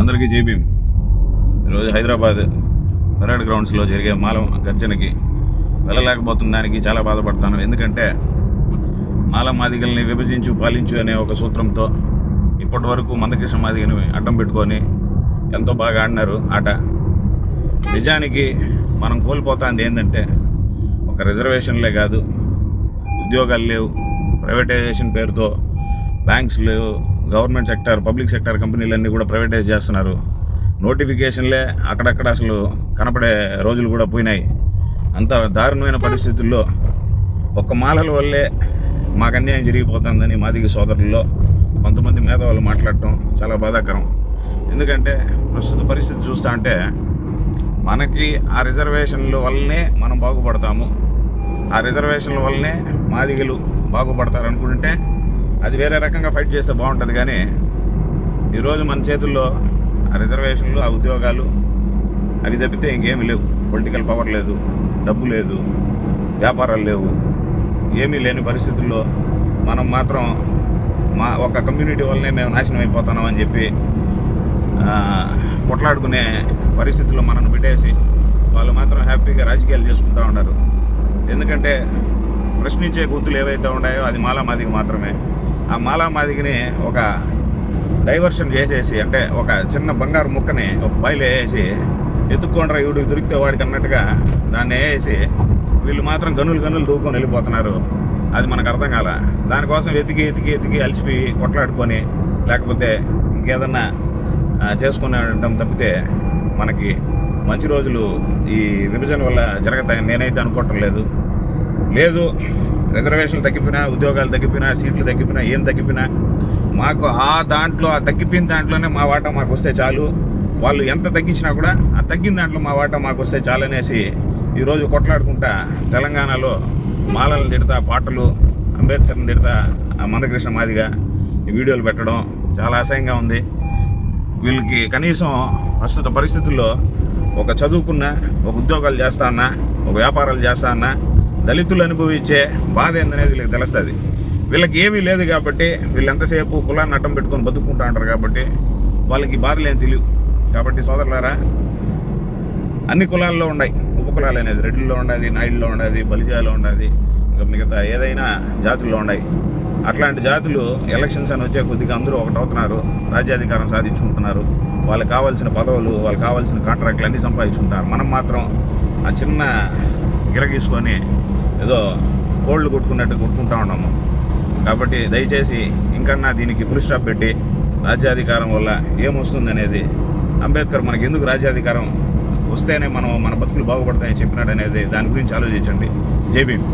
అందరికీ జై భీమ్. ఈరోజు హైదరాబాద్ పరేడ్ గ్రౌండ్స్లో జరిగే మాల గర్జనకి వెళ్ళలేకపోతున్న దానికి చాలా బాధపడతాను. ఎందుకంటే మాల మాదిగల్ని విభజించు పాలించు అనే ఒక సూత్రంతో ఇప్పటి వరకు మందకృష్ణ మాదిగని అడ్డం పెట్టుకొని ఎంతో బాగా ఆడినారు ఆట. నిజానికి మనం కోల్పోతుంది ఏంటంటే ఒక రిజర్వేషన్లే కాదు, ఉద్యోగాలు లేవు, ప్రైవేటైజేషన్ పేరుతో బ్యాంక్స్ లేవు, గవర్నమెంట్ సెక్టర్ పబ్లిక్ సెక్టర్ కంపెనీలన్నీ కూడా ప్రైవేటైజ్ చేస్తున్నారు. నోటిఫికేషన్లే అక్కడక్కడ అసలు కనపడే రోజులు కూడా పోయినాయి. అంత దారుణమైన పరిస్థితుల్లో ఒక్క మాలల వల్లే మాకు అన్యాయం జరిగిపోతుందని మాదిగ సోదరుల్లో కొంతమంది మేధావులు మాట్లాడటం చాలా బాధాకరం. ఎందుకంటే ప్రస్తుత పరిస్థితి చూస్తా అంటే మనకి ఆ రిజర్వేషన్ల వల్లనే మనం బాగుపడతాము, ఆ రిజర్వేషన్ల వల్లనే మాదిగలు బాగుపడతారు అనుకుంటే అది వేరే రకంగా ఫైట్ చేస్తే బాగుంటుంది. కానీ ఈరోజు మన చేతుల్లో ఆ రిజర్వేషన్లు, ఆ ఉద్యోగాలు అవి తప్పితే ఇంకేమీ లేవు. పొలిటికల్ పవర్ లేదు, డబ్బు లేదు, వ్యాపారాలు లేవు, ఏమీ లేని పరిస్థితుల్లో మనం మాత్రం మా ఒక కమ్యూనిటీ వల్లనే మేము నాశనం అయిపోతున్నాం అని చెప్పి కొట్లాడుకునే పరిస్థితుల్లో మనల్ని పెట్టేసి వాళ్ళు మాత్రం హ్యాపీగా రాజకీయాలు చేసుకుంటూ ఉన్నారు. ఎందుకంటే ప్రశ్నించే గుర్తులు ఏవైతే ఉన్నాయో అది మాలా మాదిగ మాత్రమే. ఆ మాలా మాదిగని ఒక డైవర్షన్ చేసేసి, అంటే ఒక చిన్న బంగారు ముక్కని ఒక బాయిలో వేసి ఎత్తుక్కొండ్రా ఈవిడికి దొరికితే వాడికి అన్నట్టుగా దాన్ని వేసి వీళ్ళు మాత్రం గనులు దూకొని వెళ్ళిపోతున్నారు. అది మనకు అర్థం కాల. దానికోసం ఎతికి అలసిపోయి కొట్లాడుకొని లేకపోతే ఇంకేదన్నా చేసుకునేటం తప్పితే మనకి మంచి రోజులు ఈ విభజన వల్ల జరుగుతాయని నేనైతే అనుకోవటం లేదు. రిజర్వేషన్లు తగ్గిపోయినా, ఉద్యోగాలు తగ్గిపోయినా, సీట్లు తగ్గిపోయినా, ఏం తగ్గిపోయినా మాకు ఆ తగ్గిపోయిన దాంట్లోనే మా వాటా మాకు వస్తే చాలు. వాళ్ళు ఎంత తగ్గించినా కూడా ఆ తగ్గిన దాంట్లో మా వాటా మాకు వస్తే చాలు అనేసి ఈరోజు కొట్లాడుకుంటా తెలంగాణలో మాలలను తిడతా, పాటలు అంబేద్కర్ని తిడతా, మందకృష్ణ మాదిగా ఈ వీడియోలు పెట్టడం చాలా అసహ్యంగా ఉంది. వీళ్ళకి కనీసం ప్రస్తుత పరిస్థితుల్లో ఒక చదువుకున్న, ఒక ఉద్యోగాలు చేస్తా అన్నా, ఒక వ్యాపారాలు చేస్తా అన్నా దళితులు అనుభవించే బాధ ఏందనేది వీళ్ళకి తెలుస్తుంది. వీళ్ళకి ఏమీ లేదు కాబట్టి వీళ్ళు ఎంతసేపు కులాన్ని అడ్డం పెట్టుకొని బతుక్కుంటూ ఉంటారు కాబట్టి వాళ్ళకి బాధలు ఏం తెలియదు. కాబట్టి సోదరులారా, అన్ని కులాల్లో ఉన్నాయి ఉపకులాలు అనేది. రెడ్డిల్లో ఉండదు, నాయుడులో ఉండదు, బలిజాలో ఉండదు, ఇంకా మిగతా ఏదైనా జాతుల్లో ఉన్నాయి. అట్లాంటి జాతులు ఎలక్షన్స్ అని వచ్చే కొద్దిగా అందరూ ఒకటవుతున్నారు, రాజ్యాధికారం సాధించుకుంటున్నారు, వాళ్ళకి కావాల్సిన పదవులు, వాళ్ళకి కావాల్సిన కాంట్రాక్ట్లు అన్నీ సంపాదించుకుంటారు. మనం మాత్రం ఆ చిన్న గిరగీసుకొని ఏదో కోళ్ళు కొట్టుకున్నట్టు కొట్టుకుంటూ ఉన్నాము. కాబట్టి దయచేసి ఇంకన్నా దీనికి ఫుల్ స్టాప్ పెట్టి రాజ్యాధికారం వల్ల ఏమొస్తుంది అనేది, అంబేద్కర్ మనకి ఎందుకు రాజ్యాధికారం వస్తేనే మన బతుకులు బాగుపడతాయని చెప్పినాడు అనేది దాని గురించి ఆలోచించండి. జై భీమ్.